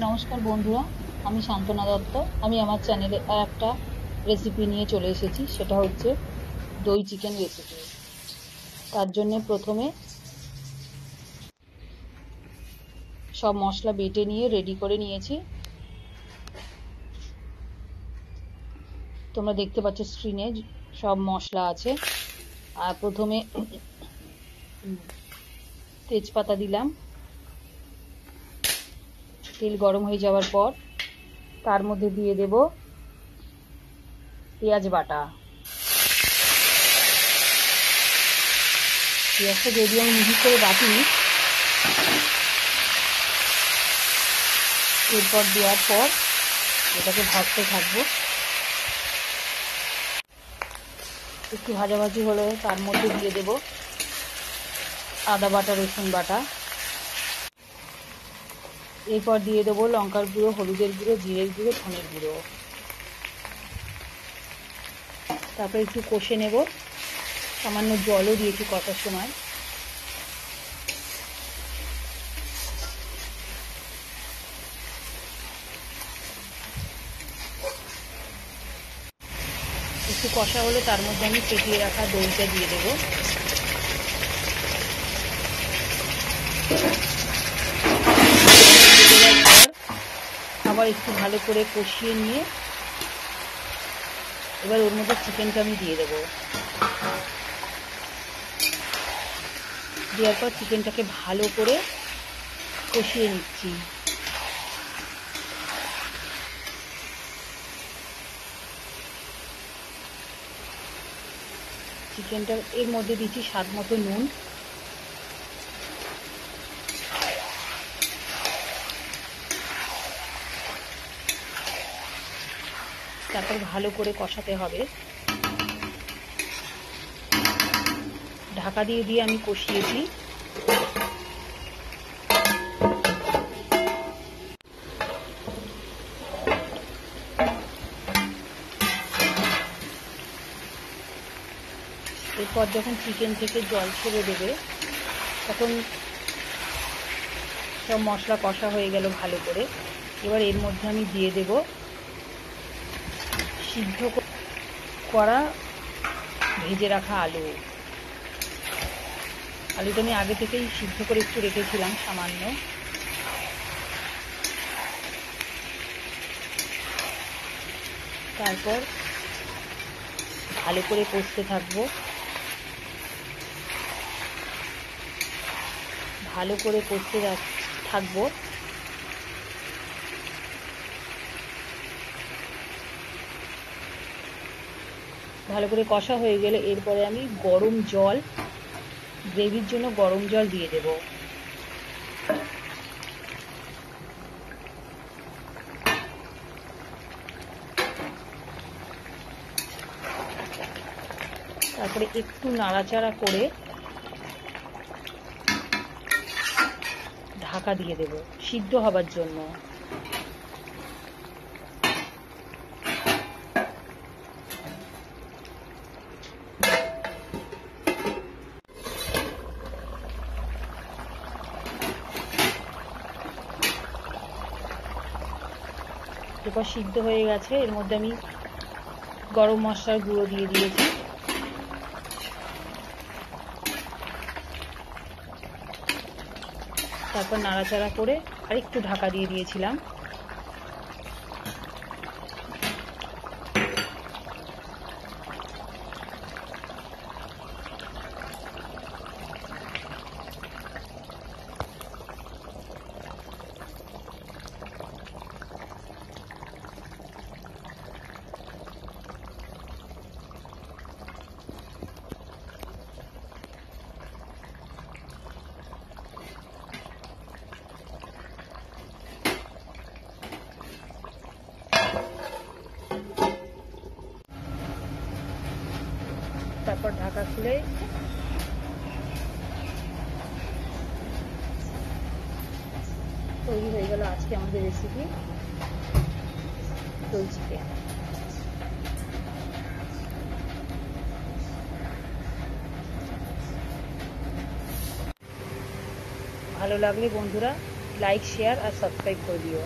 নমস্কার বন্ধুরা, আমি শান্তনা দত্ত। আমি আমার চ্যানেলে একটা রেসিপি নিয়ে চলে এসেছি, সেটা হচ্ছে দই চিকেন রেসিপি। তার জন্য প্রথমে সব মশলা বেটে নিয়ে রেডি করে নিয়েছি। তোমরা দেখতে পাচ্ছ স্ক্রিনে সব মশলা আছে। আর প্রথমে তেজপাতা দিলাম। তেল গরম হয়ে যাওয়ার পর তার মধ্যে দিয়ে দেব পেঁয়াজ বাটা। পেঁয়াজটা যদি আমি মিহি করে বাটিনি, এরপর দেওয়ার পর এটাকে ভাজতে থাকবো। একটু ভাজাভাজি হলে তার মধ্যে দিয়ে দেব আদা বাটা, রসুন বাটা। এরপর দিয়ে দেবো লঙ্কার গুঁড়ো, হলুদের গুঁড়ো, জিরের গুঁড়ো, ধনের গুঁড়ো। তারপর একটু কষে নেব। সামান্য জলও দিয়েছি কষার সময়। একটু কষা হলে তার মধ্যে আমি ফেটিয়ে রাখা দইটা দিয়ে দেবো। আবার একটু ভালো করে কষিয়ে নিয়ে এবার ওর মধ্যে চিকেনটা আমি দিয়ে দেবো। দেওয়ার পর চিকেনটাকে ভালো করে কষিয়ে নিচ্ছি। চিকেনটা এর মধ্যে দিচ্ছি স্বাদ মতো নুন। তারপর ভালো করে কষাতে হবে। ঢাকা দিয়ে আমি কষিয়েছি। এরপর যখন চিকেন থেকে জল ছেড়ে দেবে, তখন সব মশলা কষা হয়ে গেল ভালো করে। এবার এর মধ্যে আমি দিয়ে দেব সিদ্ধ করা ভেজে রাখা আলু। আলুটা আমি আগে থেকেই সিদ্ধ করে একটু রেখেছিলাম সামান্য। তারপর ভালো করে কষতে থাকবো। ভালো করে কষতে থাকবো। ভালো করে কষা হয়ে গেলে এরপরে আমি গরম জল, গ্রেভির জন্য গরম জল দিয়ে দেব। তারপরে একটু নাড়াচাড়া করে ঢাকা দিয়ে দেব সিদ্ধ হবার জন্য। এরপর সিদ্ধ হয়ে গেছে। এর মধ্যে আমি গরম মশলার গুঁড়ো দিয়ে দিয়েছি। তারপর নাড়াচাড়া করে আরেকটু ঢাকা দিয়ে দিয়েছিলাম। তারপর ঢাকা খুলে তৈরি হয়ে গেল আজকে আমাদের রেসিপি দই চিকেন। ভালো লাগলে বন্ধুরা লাইক শেয়ার আর সাবস্ক্রাইব করে দিও।